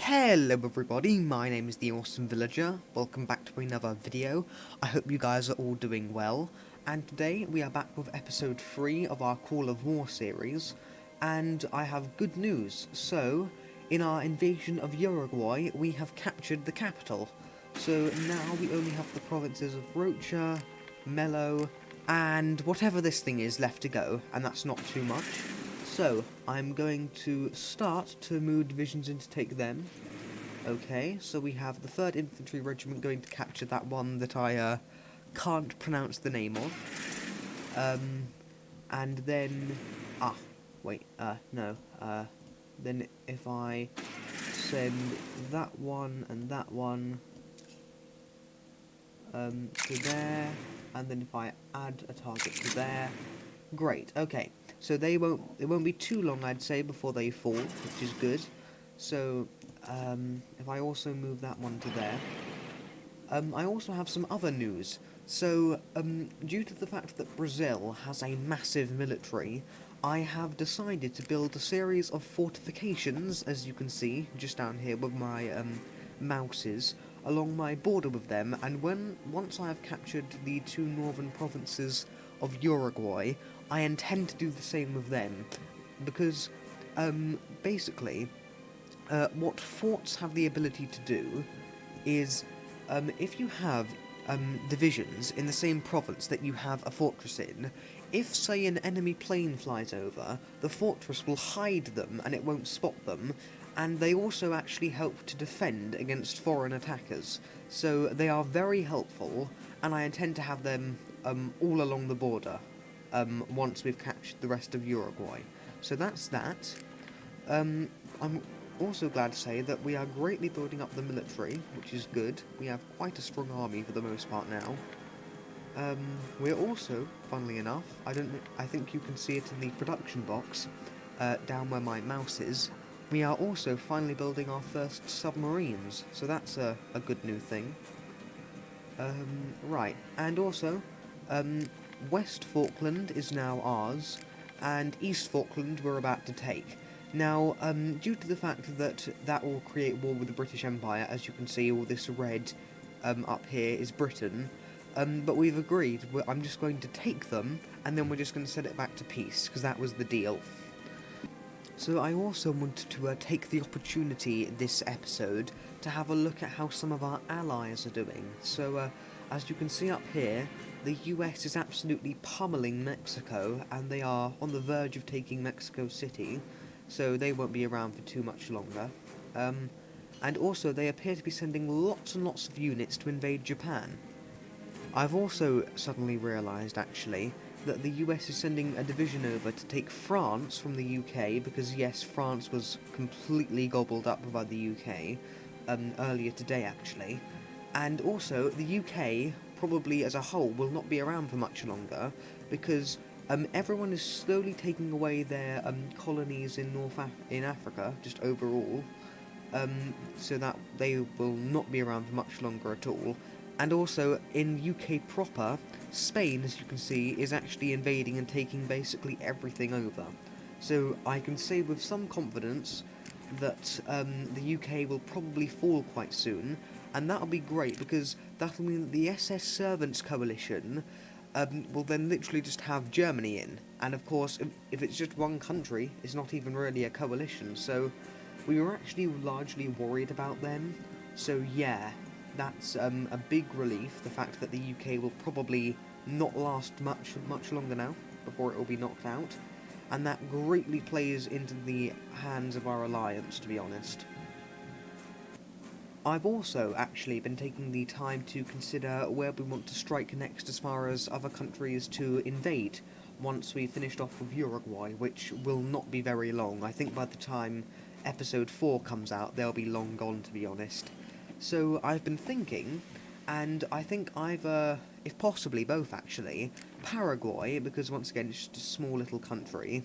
Hello everybody, my name is the Awesome Villager. Welcome back to another video. I hope you guys are all doing well. And today we are back with episode 3 of our Call of War series. And I have good news. So, in our invasion of Uruguay, we have captured the capital. So now we only have the provinces of Rocha, Melo, and whatever this thing is left to go. And that's not too much. So, I'm going to start to move divisions in to take them. Okay, so we have the 3rd Infantry Regiment going to capture that one that I can't pronounce the name of. And then... then if I send that one and that one to there, and then if I add a target to there... Great, okay. So it won't be too long, I'd say, before they fall, which is good. So, if I also move that one to there. I also have some other news. So, due to the fact that Brazil has a massive military, I have decided to build a series of fortifications, as you can see, just down here with my, mouses, along my border with them, and once I have captured the 2 northern provinces of Uruguay, I intend to do the same with them, because, basically, what forts have the ability to do is, if you have, divisions in the same province that you have a fortress in, if, say, an enemy plane flies over, the fortress will hide them and it won't spot them, and they also actually help to defend against foreign attackers. So they are very helpful, and I intend to have them all along the border once we've captured the rest of Uruguay. So that's that. I'm also glad to say that we are greatly building up the military, which is good. We have quite a strong army for the most part now. We're also, funnily enough, I think you can see it in the production box, down where my mouse is. We are also finally building our first submarines, so that's a good new thing. Right, and also, West Falkland is now ours, and East Falkland we're about to take. Now, due to the fact that that will create war with the British Empire, as you can see, all this red up here is Britain, but we've agreed, I'm just going to take them, and then we're just going to set it back to peace, because that was the deal. So I also wanted to take the opportunity this episode to have a look at how some of our allies are doing. So, as you can see up here, the US is absolutely pummeling Mexico, and they are on the verge of taking Mexico City, so they won't be around for too much longer. And also, they appear to be sending lots and lots of units to invade Japan. I've also suddenly realised, actually, that the US is sending a division over to take France from the UK, because yes, France was completely gobbled up by the UK, earlier today actually, and also the UK, probably as a whole, will not be around for much longer, because everyone is slowly taking away their colonies in in Africa, just overall, so that they will not be around for much longer at all. And also, in UK proper, Spain, as you can see, is actually invading and taking basically everything over. So I can say with some confidence that the UK will probably fall quite soon, and that'll be great because that'll mean that the SS Servants Coalition will then literally just have Germany in. And of course, if it's just one country, it's not even really a coalition, so we were actually largely worried about them. So yeah, that's a big relief, the fact that the UK will probably not last much longer now, before it will be knocked out, and that greatly plays into the hands of our alliance, to be honest. I've also actually been taking the time to consider where we want to strike next as far as other countries to invade, once we've finished off with Uruguay, which will not be very long. I think by the time episode 4 comes out, they'll be long gone, to be honest. So I've been thinking, and I think either, if possibly both actually, Paraguay, because once again it's just a small little country,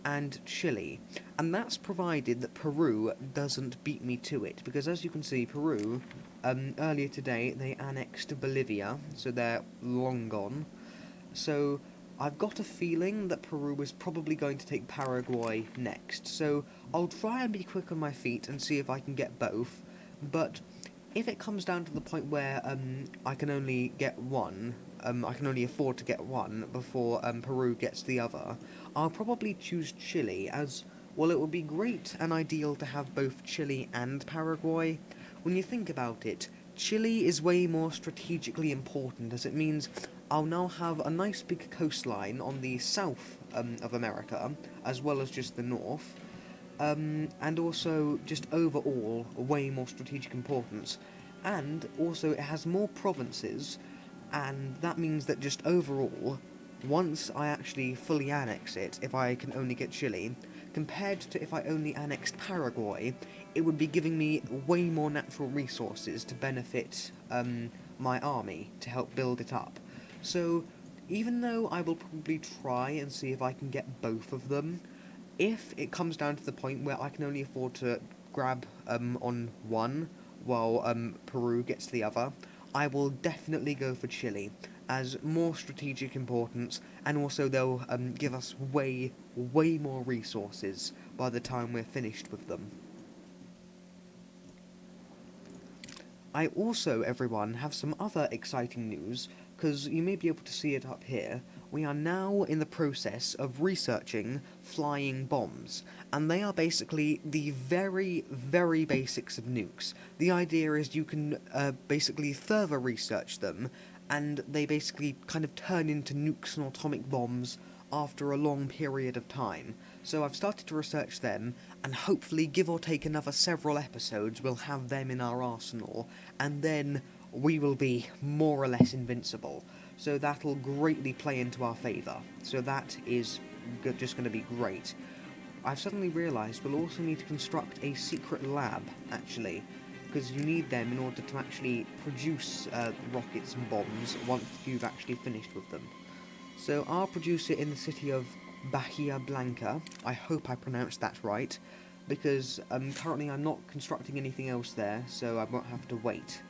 and Chile. And that's provided that Peru doesn't beat me to it, because as you can see, Peru, earlier today, they annexed Bolivia, so they're long gone. So I've got a feeling that Peru is probably going to take Paraguay next, so I'll try and be quick on my feet and see if I can get both, but if it comes down to the point where I can only get one, I can only afford to get one before Peru gets the other, I'll probably choose Chile, as, well, it would be great and ideal to have both Chile and Paraguay. When you think about it, Chile is way more strategically important, as it means I'll now have a nice big coastline on the south of America, as well as just the north, and also just overall way more strategic importance. And also it has more provinces, and that means that just overall, once I actually fully annex it, if I can only get Chile, compared to if I only annexed Paraguay, it would be giving me way more natural resources to benefit my army to help build it up. So, even though I will probably try and see if I can get both of them, if it comes down to the point where I can only afford to grab on one while Peru gets the other, I will definitely go for Chile, as more strategic importance, and also they'll give us way more resources by the time we're finished with them. I also, everyone, have some other exciting news, because you may be able to see it up here. We are now in the process of researching flying bombs, and they are basically the very basics of nukes. The idea is you can basically further research them, and they basically kind of turn into nukes and atomic bombs after a long period of time. So I've started to research them, and hopefully, give or take another several episodes, we'll have them in our arsenal, and then we will be more or less invincible. So that'll greatly play into our favour. So that is just going to be great. I've suddenly realised we'll also need to construct a secret lab, actually, because you need them in order to actually produce rockets and bombs once you've actually finished with them. So I'll produce it in the city of Bahia Blanca. I hope I pronounced that right, because currently I'm not constructing anything else there, so I won't have to wait.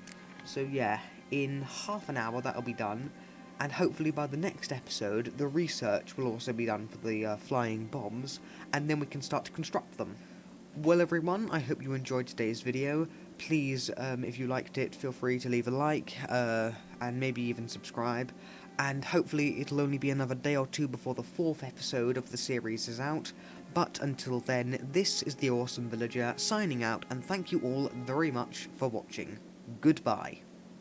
So yeah, in half an hour that'll be done, and hopefully by the next episode the research will also be done for the flying bombs, and then we can start to construct them. Well everyone, I hope you enjoyed today's video. Please, if you liked it, feel free to leave a like, and maybe even subscribe. And hopefully it'll only be another day or two before the 4th episode of the series is out. But until then, this is the Awesome Villager signing out, and thank you all very much for watching. Goodbye.